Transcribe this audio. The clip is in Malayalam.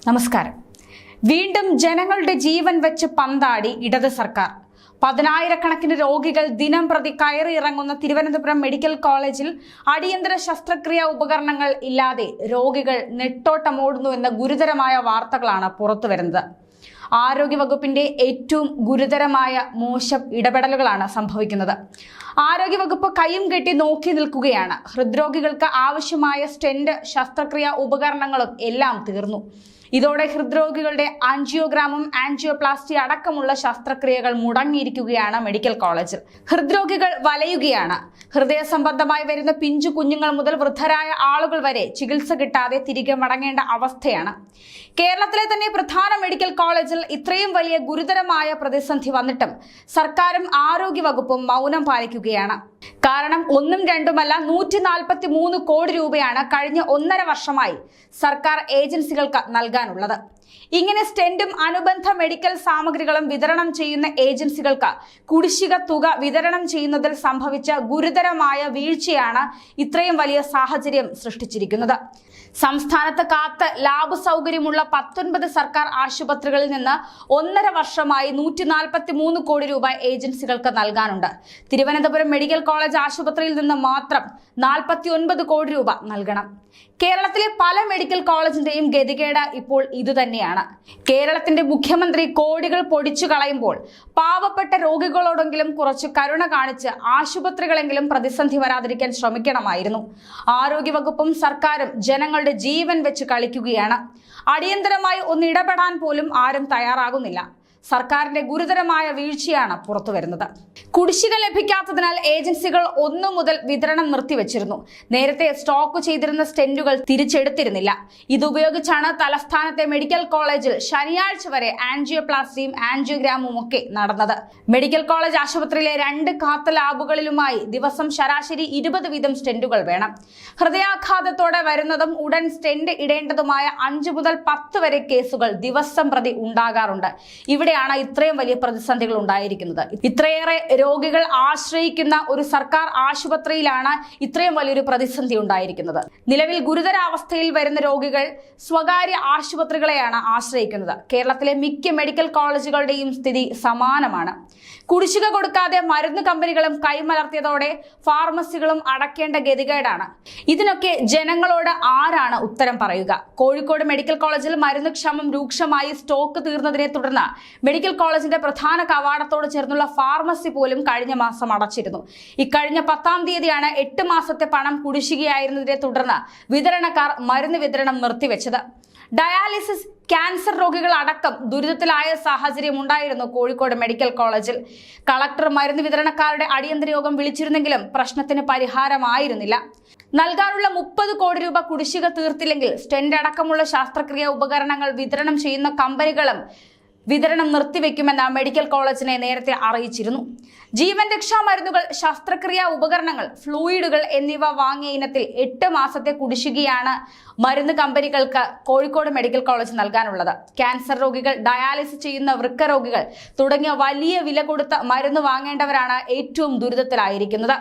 നമസ്കാരം. വീണ്ടും ജനങ്ങളുടെ ജീവൻ വെച്ച് പന്താടി ഇടത് സർക്കാർ. പതിനായിരക്കണക്കിന് രോഗികൾ ദിനം പ്രതി കയറിയിറങ്ങുന്ന തിരുവനന്തപുരം മെഡിക്കൽ കോളേജിൽ അടിയന്തര ശസ്ത്രക്രിയാ ഉപകരണങ്ങൾ ഇല്ലാതെ രോഗികൾ നെട്ടോട്ടമോടുന്നുവെന്ന ഗുരുതരമായ വാർത്തകളാണ് പുറത്തുവരുന്നത്. ആരോഗ്യവകുപ്പിന്റെ ഏറ്റവും ഗുരുതരമായ മോശം ഇടപെടലുകളാണ് സംഭവിക്കുന്നത്. ആരോഗ്യവകുപ്പ് കൈയും കെട്ടി നോക്കി നിൽക്കുകയാണ്. ഹൃദ്രോഗികൾക്ക് ആവശ്യമായ സ്റ്റെന്റ്, ശസ്ത്രക്രിയാ ഉപകരണങ്ങളും എല്ലാം തീർന്നു. ഇതോടെ ഹൃദ്രോഗികളുടെ ആൻജിയോഗ്രാമും ആൻജിയോപ്ലാസ്റ്റി അടക്കമുള്ള ശസ്ത്രക്രിയകൾ മുടങ്ങിയിരിക്കുകയാണ് മെഡിക്കൽ കോളേജിൽ. ഹൃദ്രോഗികൾ വലയുകയാണ്. ഹൃദയ സംബന്ധമായി വരുന്ന പിഞ്ചു കുഞ്ഞുങ്ങൾ മുതൽ വൃദ്ധരായ ആളുകൾ വരെ ചികിത്സ കിട്ടാതെ തിരികെ മടങ്ങേണ്ട അവസ്ഥയാണ്. കേരളത്തിലെ തന്നെ പ്രധാന മെഡിക്കൽ കോളേജിൽ ഇത്രയും വലിയ ഗുരുതരമായ പ്രതിസന്ധി വന്നിട്ടും സർക്കാരും ആരോഗ്യവകുപ്പും മൗനം പാലിക്കുകയാണ്. കാരണം ഒന്നും രണ്ടുമല്ല, 143 കോടി രൂപയാണ് കഴിഞ്ഞ 1.5 വർഷമായി സർക്കാർ ഏജൻസികൾക്ക് നൽകാനുള്ളത്. ഇങ്ങനെ സ്റ്റെന്റും അനുബന്ധ മെഡിക്കൽ സാമഗ്രികളും വിതരണം ചെയ്യുന്ന ഏജൻസികൾക്ക് കുടിശ്ശിക തുക വിതരണം ചെയ്യുന്നതിൽ സംഭവിച്ച ഗുരുതരമായ വീഴ്ചയാണ് ഇത്രയും വലിയ സാഹചര്യം സൃഷ്ടിച്ചിരിക്കുന്നത്. സംസ്ഥാനത്ത് കാത്ത് ലാബ് സൗകര്യമുള്ള 19 സർക്കാർ ആശുപത്രികളിൽ നിന്ന് 1.5 വർഷമായി 143 കോടി രൂപ ഏജൻസികൾക്ക് നൽകാനുണ്ട്. തിരുവനന്തപുരം മെഡിക്കൽ കോളേജ് ആശുപത്രിയിൽ നിന്ന് മാത്രം 49 കോടി രൂപ നൽകണം. കേരളത്തിലെ പല മെഡിക്കൽ കോളേജിന്റെയും ഗതികേട് ഇപ്പോൾ ഇതുതന്നെയാണ്. കേരളത്തിന്റെ മുഖ്യമന്ത്രി കോടികൾ പൊടിച്ചു കളയുമ്പോൾ പാവപ്പെട്ട രോഗികളോടെങ്കിലും കുറച്ച് കരുണ കാണിച്ച് ആശുപത്രികളെങ്കിലും പ്രതിസന്ധി വരാതിരിക്കാൻ ശ്രമിക്കണമായിരുന്നു. ആരോഗ്യവകുപ്പും സർക്കാരും ജനങ്ങളുടെ ജീവൻ വെച്ച് കളിക്കുകയാണ്. അടിയന്തരമായി ഒന്ന് ഇടപെടാൻ പോലും ആരും തയ്യാറാകുന്നില്ല. സർക്കാരിന്റെ ഗുരുതരമായ വീഴ്ചയാണ് പുറത്തുവരുന്നത്. കുടിശ്ശിക ലഭിക്കാത്തതിനാൽ ഏജൻസികൾ 1 മുതൽ വിതരണം നിർത്തിവെച്ചിരുന്നു. നേരത്തെ സ്റ്റോക്ക് ചെയ്തിരുന്ന സ്റ്റെന്റുകൾ തിരിച്ചെടുത്തിരുന്നില്ല. ഇതുപയോഗിച്ചാണ് തലസ്ഥാനത്തെ മെഡിക്കൽ കോളേജിൽ ശനിയാഴ്ച വരെ ആൻജിയോപ്ലാസ്റ്റിയും ആൻജിയോഗ്രാമും ഒക്കെ നടന്നത്. മെഡിക്കൽ കോളേജ് ആശുപത്രിയിലെ 2 കാത്ത് ലാബുകളിലുമായി ദിവസം ശരാശരി 20 വീതം സ്റ്റെന്റുകൾ വേണം. ഹൃദയാഘാതത്തോടെ വരുന്നതും ഉടൻ സ്റ്റെന്റ് ഇടേണ്ടതുമായ 5 മുതൽ 10 വരെ കേസുകൾ ദിവസം പ്രതി ഉണ്ടാകാറുണ്ട്. ഇവിടെയാണ് ഇത്രയും വലിയ പ്രതിസന്ധികൾ ഉണ്ടായിരിക്കുന്നത്. ഇത്രയേറെ രോഗികൾ ആശ്രയിക്കുന്ന ഒരു സർക്കാർ ആശുപത്രിയിലാണ് ഇത്രയും വലിയൊരു പ്രതിസന്ധി ഉണ്ടായിരിക്കുന്നത്. നിലവിൽ ഗുരുതരാവസ്ഥയിൽ വരുന്ന രോഗികൾ സ്വകാര്യ ആശുപത്രികളെയാണ് ആശ്രയിക്കുന്നത്. കേരളത്തിലെ മിക്ക മെഡിക്കൽ കോളേജുകളുടെയും സ്ഥിതി സമാനമാണ്. കുടിശ്ശിക കൊടുക്കാതെ മരുന്ന് കമ്പനികളും കൈമലർത്തിയതോടെ ഫാർമസികളും അടയ്ക്കേണ്ട ഗതികേടാണ്. ഇതിനൊക്കെ ജനങ്ങളോട് ആരാണ് ഉത്തരം പറയുക? കോഴിക്കോട് മെഡിക്കൽ കോളേജിൽ മരുന്ന് ക്ഷാമം രൂക്ഷമായി സ്റ്റോക്ക് തീർന്നതിനെ തുടർന്ന് മെഡിക്കൽ കോളേജിന്റെ പ്രധാന കവാടത്തോട് ചേർന്നുള്ള ഫാർമസി പോലും കഴിഞ്ഞ മാസം അടച്ചിരുന്നു. ഇക്കഴിഞ്ഞ 10-ാം തീയതിയാണ് 8 മാസത്തെ പണം കുടിശ്ശികയായിരുന്നതിനെ തുടർന്ന് വിതരണക്കാർ മരുന്ന് വിതരണം നിർത്തിവെച്ചത്. ഡയാലിസിസ്, ക്യാൻസർ രോഗികൾ അടക്കം ദുരിതത്തിലായ സാഹചര്യം ഉണ്ടായിരുന്നു കോഴിക്കോട് മെഡിക്കൽ കോളേജിൽ. കളക്ടർ മരുന്ന് വിതരണക്കാരുടെ അടിയന്തര യോഗം വിളിച്ചിരുന്നെങ്കിലും പ്രശ്നത്തിന് പരിഹാരമായിരുന്നില്ല. നൽകാനുള്ള 30 കോടി രൂപ കുടിശ്ശിക തീർത്തില്ലെങ്കിൽ സ്റ്റെന്റ് അടക്കമുള്ള ശസ്ത്രക്രിയാ ഉപകരണങ്ങൾ വിതരണം ചെയ്യുന്ന കമ്പനികളും വിതരണം നിർത്തിവെക്കുമെന്ന് മെഡിക്കൽ കോളേജിനെ നേരത്തെ അറിയിച്ചിരുന്നു. ജീവൻ രക്ഷാ മരുന്നുകൾ, ശസ്ത്രക്രിയാ ഉപകരണങ്ങൾ, ഫ്ലൂയിഡുകൾ എന്നിവ വാങ്ങിയ ഇനത്തിൽ 8 മാസത്തെ കുടിശ്ശികയാണ് മരുന്ന് കമ്പനികൾക്ക് കോഴിക്കോട് മെഡിക്കൽ കോളേജ് നൽകാനുള്ളത്. ക്യാൻസർ രോഗികൾ, ഡയാലിസിസ് ചെയ്യുന്ന വൃക്ക രോഗികൾ തുടങ്ങിയ വലിയ വില കൊടുത്ത മരുന്ന് വാങ്ങേണ്ടവരാണ് ഏറ്റവും ദുരിതത്തിലായിരിക്കുന്നത്.